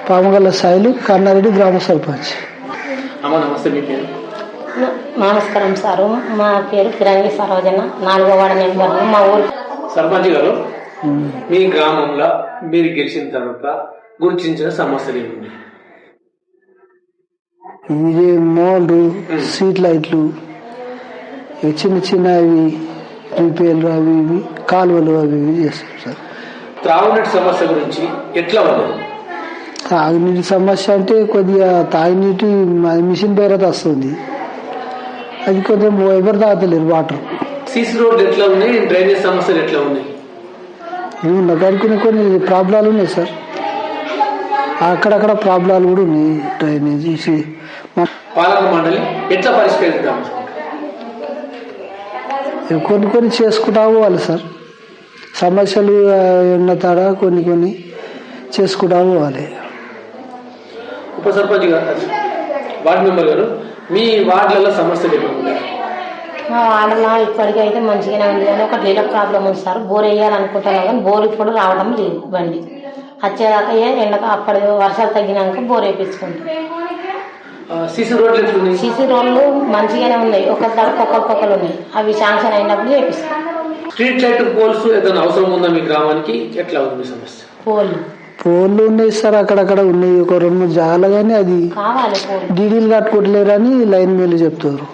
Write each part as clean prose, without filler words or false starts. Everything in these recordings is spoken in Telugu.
పామగల్ల సాయిలు, కన్నారెడ్డి గ్రామ సర్పంచ్. నమస్తే, మీ పేరు? నమస్కారం సారు, మా పేరు కిరంగి సరోజన, 4వ వార్డు నెంబర్. మా ఊరు సర్పంచ్ గారు, మీ గ్రామంలో మీరు గెలిచిన తర్వాత గుర్తించిన సమస్యలు ఏమి? ఇది మోల్డ్, స్ట్రీట్ లైట్లు, చిన్న చిన్న అవి రిపేర్లు, అవి ఇవి కాలువలు అవి ఇవి చేస్తారు సార్. త్రాగునీటి సమస్య గురించి ఎట్లా ఉంది? తాగునీటి సమస్య అంటే కొద్దిగా తాగునీటి మిషన్ పేరత వస్తుంది, అది కొంచెం ఎవరు తాగలేరు వాటర్. సీసీ రోడ్లు ఎట్లా ఉన్నాయి? డ్రైనేజ్ సమస్యలు ఎట్లా ఉన్నాయి? ఇవి ఉన్న కొన్ని ప్రాబ్లాలు ఉన్నాయి సార్, అక్కడక్కడ ప్రాబ్లాలు కూడా ఉన్నాయి. డ్రైనేజీ పాలక మండలి ఎట్లా పరిష్కరిద్దాం? కొన్ని చేసుకుంటా పోవాలి సార్, సమస్యలు ఉన్న తాడ కొన్ని చేసుకుంటా పోవాలి. ఉప సర్పంచ్ గారు, వార్డు మెంబర్ గారు, మీ వార్డులలో సమస్యలు ఏమైనా ఉన్నాయి? మా వార్డులో ఇప్పటికైతే మంచిగానే ఉంది, కానీ ఒక నీళ్ళ ప్రాబ్లం ఉంది సార్. బోర్ వేయాలనుకుంటున్నాం కానీ బోర్ ఇప్పుడు రావడం లేదు. బండి వచ్చేదాకా ఎండక అప్పటి వర్షాలు తగ్గినాక బోర్ వేయించుకుంటాం. సీసీ రోడ్లు ఎట్లున్నాయి? సీసీ రోడ్లు మంచిగానే ఉన్నాయి, ఒక్కొక్కరు ఉన్నాయి, అవి శాంక్షన్ అయినప్పుడు చేపిస్తాం. స్ట్రీట్ లైట్ పోల్స్ ఏదైనా అవసరం ఉందా మీ గ్రామానికి? ఎట్లా ఉంది సమస్య? పోల్లు ఉన్నాయి సార్, అక్కడక్కడ ఉన్నాయి, ఒక 2-3 జాగాలు, కానీ అది కావాలి. డీడీలు కట్టుకోవట్లేరు అని లైన్ మేలు చెప్తారు.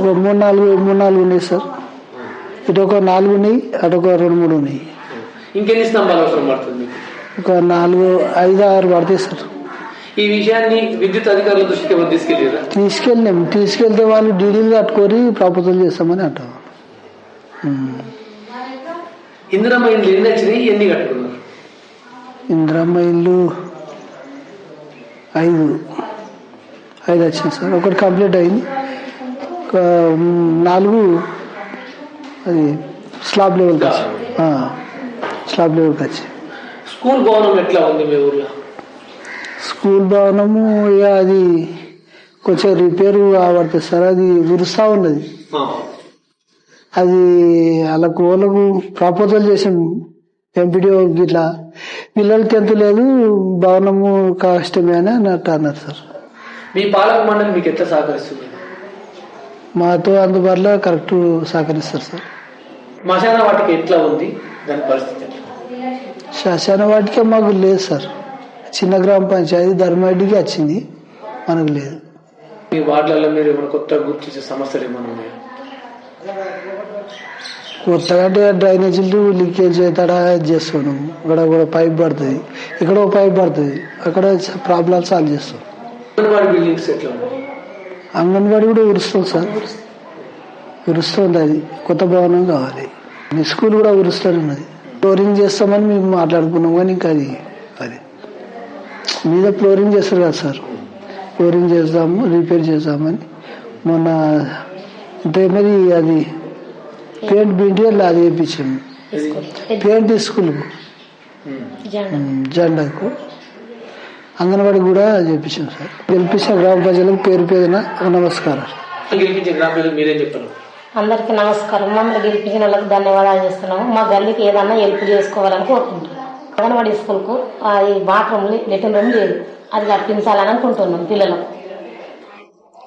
3-4 ఉన్నాయి సార్, ఇటు ఒక 4 ఉన్నాయి, అటు ఒక 2-3 ఉన్నాయి. ఇంకెన్ని స్తంభాలు అవసరం పడుతుంది? ఒక 4-5-6 పడతాయి సార్. ఈ విషయాన్ని విద్యుత్ అధికారుల దృష్టికి తీసుకెళ్ళారా? తీసుకెళ్తే వాళ్ళు డీడీలు కట్టుకొని ప్రపోజల్ చేస్తామని అంటారు. ఇందిరమ్మ ఇల్లు ఎన్ని వచ్చినాయి, ఎన్ని కట్టుకున్నారు? ఇందిరమ్మ ఇల్లు 5 వచ్చింది సార్, ఒకటి కంప్లీట్ అయింది, ఒక 4 అది స్లాబ్ లెవెల్కి వచ్చి. స్కూల్ భవనం ఎట్లా ఉంది మీ ఊర్లో? స్కూల్ భవనము ఇక అది కొంచెం రిపేరు కాబడుతుంది సార్, అది ఉరుస్తా ఉన్నది. అది వాళ్ళకు ప్రపోజల్ చేసాం ఎంపీడీఓ ఇట్లా, పిల్లలకి ఎంత లేదు, భవనము కష్టమే అని అన్నారు సార్. మీ పాలక మండలి మీకు ఎట్లా సహకరిస్తుంది? మాతో అందుబాటులో కరెక్ట్ సహకరిస్తారు సార్. శ్మశాన వాటిక ఎట్లా ఉంది, దాని పరిస్థితి? శ్మశాన వాటిక మాకు లేదు సార్, చిన్న గ్రామ పంచాయతీ ధర్మారెడ్డికి వచ్చింది, మనకు లేదు. మీ వార్డులలో మీరు ఏమైనా కొత్తగా గుర్తించే సమస్యలు ఏమైనా ఉన్నాయా? కొత్తగా అంటే డ్రైనేజీలు లీకేజ్ అవుతాడా చేస్తున్నాం, ఇక్కడ కూడా పైప్ పడుతుంది, ఇక్కడ ఒక పైప్ పడుతుంది, అక్కడ ప్రాబ్లమ్ సాల్వ్ చేస్తాం. అంగన్వాడీ బిల్డింగ్స్ ఎట్లా ఉన్నాయి? అంగన్వాడీ కూడా ఉరుస్తుంది సార్, ఉరుస్తుంది, అది కొత్త భవనం కావాలి. మీ స్కూల్ కూడా ఉరుస్తూనే ఉన్నది. ఫ్లోరింగ్ చేస్తామని మేము మాట్లాడుకున్నాం, కానీ ఇంకా అది మీద ఫ్లోరింగ్ చేస్తారు కదా సార్, ఫ్లోరింగ్ చేద్దాము, రిపేర్ చేద్దామని మొన్న అంటే మరి అది పెయింట్ బింటియర్లు అది వేయించాము, పెయింట్ స్కూల్కు జెండాకు, అంగన్వాడీ కూడా చేయించాం సార్. గెలిపించిన గ్రామ ప్రజలకు పేరు పేరున నమస్కారం. అందరికీ నమస్కారం. మమ్మల్ని గెలిపించిన వాళ్ళకి ధన్యవాదాలు చేస్తున్నాము. మా గల్లీకి ఏదన్నా హెల్ప్ చేసుకోవాలని కోరుకుంటున్నాం. అంగన్వాడీ స్కూల్కు అది బాత్రూమ్ లెట్రిన్ రూమ్ లేదు, అది కట్టించాలని అనుకుంటున్నాం. పిల్లలకు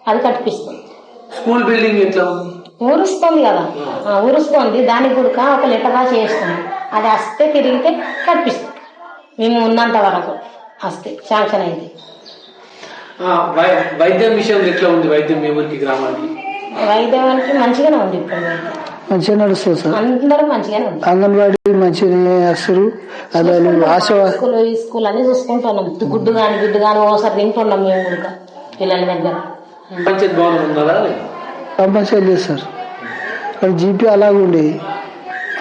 అది కట్టిపిస్తాం. స్కూల్ బిల్డింగ్ ఎట్లా ఉంది? ఊరుస్తుంది కదా, ఊరుస్తుంది, దానికి కూడా ఒక లెటర్ రాసి చేస్తాం, అది వస్తే తిరిగితే కట్టిస్తాం. మేము ఉన్నంత వరకు వస్తే శాంక్షన్ అయింది. వైద్యం విషయంలో ఎట్లా ఉంది? వైద్యం మీ ఊరికి గ్రామానికి? వైద్యానికి మంచిగానే ఉంది, ఇప్పుడు మంచిగా నడుస్తుంది సార్, అందరూ మంచిగానే ఉంది. అంగన్వాడీ మంచిగా వస్తారు, స్కూల్ అన్ని చూసుకుంటున్నాం. గుడ్డు కానీ ఓసారి తింటున్నాం మేము కూడా పిల్లల దగ్గర. పంచాయతీ భవనం ఉన్నదా? కంపల్సరీ లేదు సార్, అక్కడ జీపీ అలాగే ఉండే,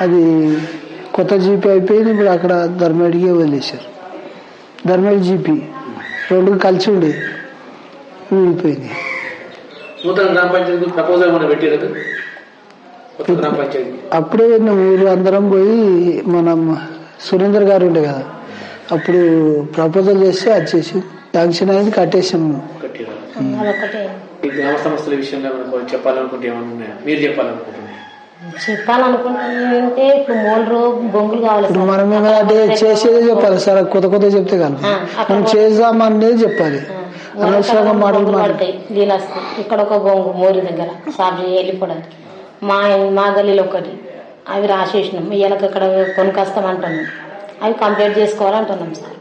అది కొత్త జీపీ అయిపోయింది, ఇప్పుడు అక్కడ ధర్మడిగే వదిలేశారు. ధర్మడి జీపీ 2 కలిసి ఉండే, ఊడిపోయింది. నూతన గ్రామ పంచాయతీ ప్రపోజల్ ఏమైనా పెట్టారు? గ్రామ పంచాయతీ అప్పుడే ఊరు అందరం పోయి, మనం సురేందర్ గారు ఉండే కదా, అప్పుడు ప్రపోజల్ చేస్తే అది చేసి శాంక్షన్ అయింది, కట్టేసాము. ఈ గ్రామ సమస్యల విషయంలో చెప్పాలనుకుంటే ఏమైనా ఉన్నాయా? మీరు చెప్పాలనుకుంటున్నాయి? చెప్పాలనుకుంటే ఇప్పుడు మోల్రు బొంగులు కావాలి ఇప్పుడు సార్. మనం ఏమంటే చేసేదే చెప్పాలి సార్, కొత్త చెప్తే కాదు, మనం చేద్దామనేది చెప్పాలి. అనవసరంగా మాటలు పడతాయి నీళ్ళు వస్తాయి. ఇక్కడ ఒక బొంగు మోరి దగ్గర సాబ్ వెళ్ళిపోవడానికి మా గల్లీలో ఒకటి అవి రాసేసినాం. ఇవాళకి ఇక్కడ కొనుకొస్తామంటున్నాం, అవి కంప్లీట్ చేసుకోవాలంటున్నాం సార్.